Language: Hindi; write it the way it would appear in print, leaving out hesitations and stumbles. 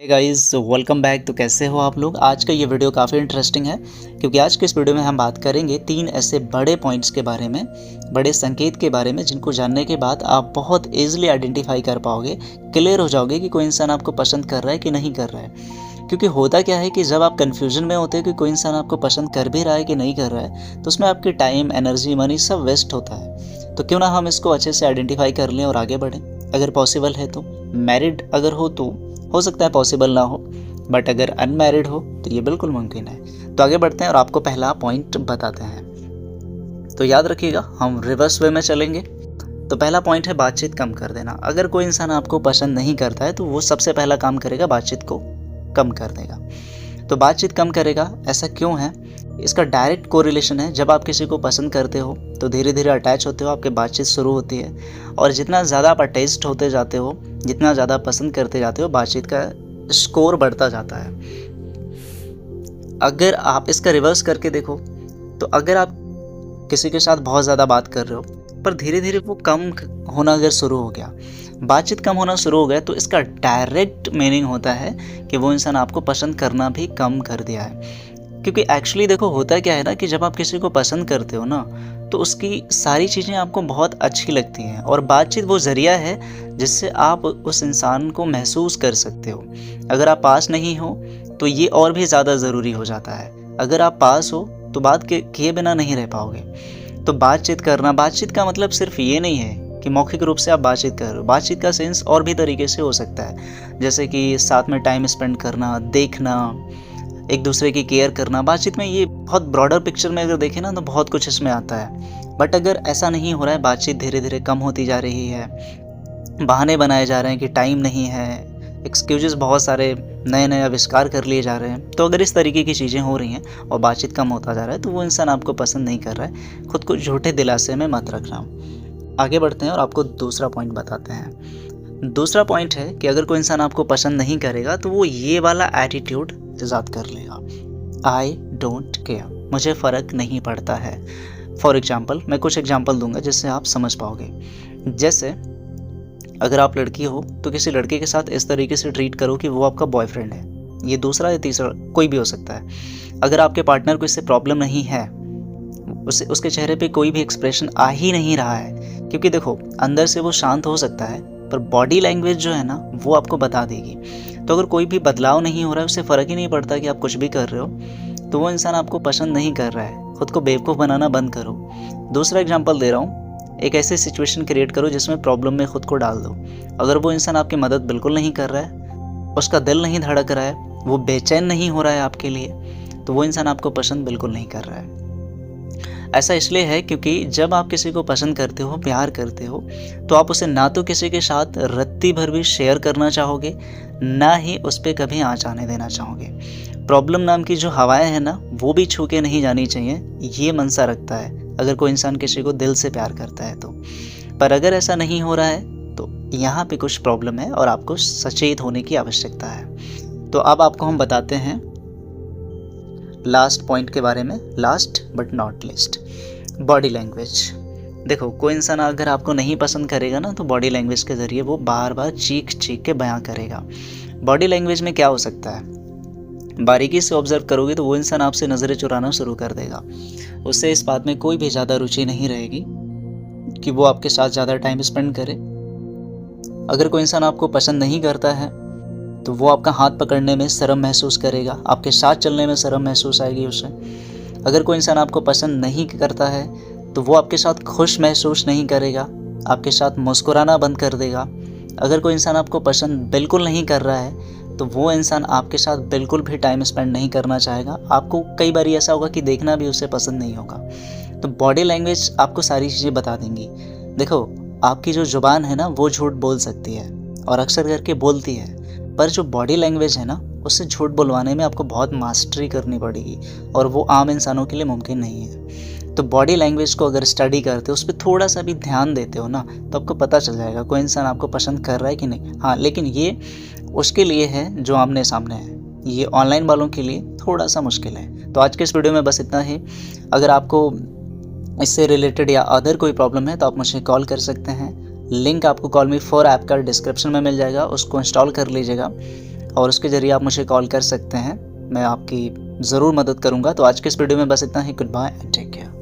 Guys welcome back. तो कैसे हो आप लोग। आज का ये वीडियो काफ़ी इंटरेस्टिंग है क्योंकि आज के इस वीडियो में हम बात करेंगे 3 ऐसे बड़े पॉइंट्स के बारे में, बड़े संकेत के बारे में जिनको जानने के बाद आप बहुत इजीली आइडेंटिफाई कर पाओगे, क्लियर हो जाओगे कि कोई इंसान आपको पसंद कर रहा है कि नहीं कर रहा है। क्योंकि होता क्या है कि जब आप कन्फ्यूजन में होते हो कि कोई इंसान आपको पसंद कर भी रहा है कि नहीं कर रहा है, तो उसमें आपकी टाइम, एनर्जी, मनी सब वेस्ट होता है। तो क्यों ना हम इसको अच्छे से आइडेंटिफाई कर लें और आगे बढ़ें। अगर पॉसिबल है तो मैरिड अगर हो सकता है पॉसिबल ना हो, बट अगर अनमैरिड हो तो ये बिल्कुल मुमकिन है। तो आगे बढ़ते हैं और आपको पहला पॉइंट बताते हैं। तो याद रखिएगा, हम रिवर्स वे में चलेंगे। तो पहला पॉइंट है बातचीत कम कर देना। अगर कोई इंसान आपको पसंद नहीं करता है तो वो सबसे पहला काम करेगा, बातचीत को कम कर देगा। तो बातचीत कम करेगा, ऐसा क्यों है? इसका डायरेक्ट कोरिलेशन है। जब आप किसी को पसंद करते हो तो धीरे धीरे अटैच होते हो, आपकी बातचीत शुरू होती है और जितना ज़्यादा आप अटैच्ड होते जाते हो, जितना ज़्यादा पसंद करते जाते हो, बातचीत का स्कोर बढ़ता जाता है। अगर आप इसका रिवर्स करके देखो तो अगर आप किसी के साथ बहुत ज़्यादा बात कर रहे हो पर धीरे धीरे वो कम होना अगर शुरू हो गया, बातचीत कम होना शुरू हो गया, तो इसका डायरेक्ट मीनिंग होता है कि वो इंसान आपको पसंद करना भी कम कर दिया है। क्योंकि एक्चुअली देखो, होता क्या है ना कि जब आप किसी को पसंद करते हो ना तो उसकी सारी चीज़ें आपको बहुत अच्छी लगती हैं और बातचीत वो ज़रिया है जिससे आप उस इंसान को महसूस कर सकते हो। अगर आप पास नहीं हो तो ये और भी ज़्यादा ज़रूरी हो जाता है। अगर आप पास हो तो बात किए बिना नहीं रह पाओगे। तो बातचीत करना, बातचीत का मतलब सिर्फ ये नहीं है कि मौखिक रूप से आप बातचीत कर रहे हो। बातचीत का सेंस और भी तरीके से हो सकता है, जैसे कि साथ में टाइम स्पेंड करना, देखना, एक दूसरे की केयर करना। बातचीत में ये बहुत ब्रॉडर पिक्चर में अगर देखें ना तो बहुत कुछ इसमें आता है। बट अगर ऐसा नहीं हो रहा है, बातचीत धीरे धीरे कम होती जा रही है, बहाने बनाए जा रहे हैं कि टाइम नहीं है, एक्सक्यूजेस बहुत सारे नए नए आविष्कार कर लिए जा रहे हैं, तो अगर इस तरीके की चीज़ें हो रही हैं और बातचीत कम होता जा रहा है तो वो इंसान आपको पसंद नहीं कर रहा है। खुद को झूठे दिलासे में मत रखना। आगे बढ़ते हैं और आपको दूसरा पॉइंट बताते हैं। दूसरा पॉइंट है कि अगर कोई इंसान आपको पसंद नहीं करेगा तो वो ये वाला एटीट्यूड ईजाद कर लेगा, आई डोंट केयर, मुझे फ़र्क नहीं पड़ता है। फॉर एग्जाम्पल, मैं कुछ एग्जाम्पल दूंगा जिससे आप समझ पाओगे। जैसे अगर आप लड़की हो तो किसी लड़के के साथ इस तरीके से ट्रीट करो कि वो आपका बॉयफ्रेंड है। ये दूसरा या तीसरा कोई भी हो सकता है। अगर आपके पार्टनर को इससे प्रॉब्लम नहीं है, उसके चेहरे पे कोई भी एक्सप्रेशन आ ही नहीं रहा है, क्योंकि देखो अंदर से वो शांत हो सकता है पर बॉडी लैंग्वेज जो है ना वो आपको बता देगी। तो अगर कोई भी बदलाव नहीं हो रहा है, उससे फ़र्क ही नहीं पड़ता कि आप कुछ भी कर रहे हो, तो वो इंसान आपको पसंद नहीं कर रहा है। खुद को बेवकूफ़ बनाना बंद करो। दूसरा एग्जांपल दे रहा हूँ, एक ऐसी सिचुएशन क्रिएट करो जिसमें प्रॉब्लम में खुद को डाल दो। अगर वो इंसान आपकी मदद बिल्कुल नहीं कर रहा है, उसका दिल नहीं धड़क रहा है, वो बेचैन नहीं हो रहा है आपके लिए, तो वो इंसान आपको पसंद बिल्कुल नहीं कर रहा है। ऐसा इसलिए है क्योंकि जब आप किसी को पसंद करते हो, प्यार करते हो, तो आप उसे ना तो किसी के साथ रत्ती भर भी शेयर करना चाहोगे, ना ही उस पर कभी आँच आने देना चाहोगे। प्रॉब्लम नाम की जो हवाएं हैं ना वो भी छू के नहीं जानी चाहिए, ये मनसा रखता है अगर कोई इंसान किसी को दिल से प्यार करता है तो। पर अगर ऐसा नहीं हो रहा है तो यहाँ पे कुछ प्रॉब्लम है और आपको सचेत होने की आवश्यकता है। तो अब आपको हम बताते हैं लास्ट पॉइंट के बारे में, last but not list, body language. देखो, कोई इंसान अगर आपको नहीं पसंद करेगा ना तो बॉडी लैंग्वेज के ज़रिए वो बार बार चीख चीख के बयां करेगा। बॉडी लैंग्वेज में क्या हो सकता है, बारीकी से ऑब्जर्व करोगे तो वो इंसान आपसे नज़रें चुराना शुरू कर देगा। उससे इस बात में कोई भी ज़्यादा रुचि नहीं रहेगी कि वो आपके साथ ज़्यादा टाइम स्पेंड करे। अगर कोई इंसान आपको पसंद नहीं करता है तो वो आपका हाथ पकड़ने में शर्म महसूस करेगा, आपके साथ चलने में शर्म महसूस आएगी उसे। अगर कोई इंसान आपको पसंद नहीं करता है तो वो आपके साथ खुश महसूस नहीं करेगा, आपके साथ मुस्कुराना बंद कर देगा। अगर कोई इंसान आपको पसंद बिल्कुल नहीं कर रहा है तो वो इंसान आपके साथ बिल्कुल भी टाइम स्पेंड नहीं करना चाहेगा। आपको कई बार ऐसा होगा कि देखना भी उसे पसंद नहीं होगा। तो बॉडी लैंग्वेज आपको सारी चीज़ें बता देंगी। देखो, आपकी जो ज़ुबान है ना वो झूठ बोल सकती है और अक्सर करके बोलती है, पर जो बॉडी लैंग्वेज है ना उससे झूठ बुलवाने में आपको बहुत मास्टरी करनी पड़ेगी और वो आम इंसानों के लिए मुमकिन नहीं है। तो बॉडी लैंग्वेज को अगर स्टडी करते हो, उस पर थोड़ा सा भी ध्यान देते हो ना, तो आपको पता चल जाएगा कोई इंसान आपको पसंद कर रहा है कि नहीं। हाँ, लेकिन ये उसके लिए है जो आमने सामने है, ये ऑनलाइन वालों के लिए थोड़ा सा मुश्किल है। तो आज के इस वीडियो में बस इतना ही। अगर आपको इससे रिलेटेड या अदर कोई प्रॉब्लम है तो आप मुझे कॉल कर सकते हैं। लिंक आपको कॉल मी 4 ऐप का डिस्क्रिप्शन में मिल जाएगा, उसको इंस्टॉल कर लीजिएगा और उसके ज़रिए आप मुझे कॉल कर सकते हैं, मैं आपकी ज़रूर मदद करूँगा। तो आज के इस वीडियो में बस इतना ही। Goodbye and take care.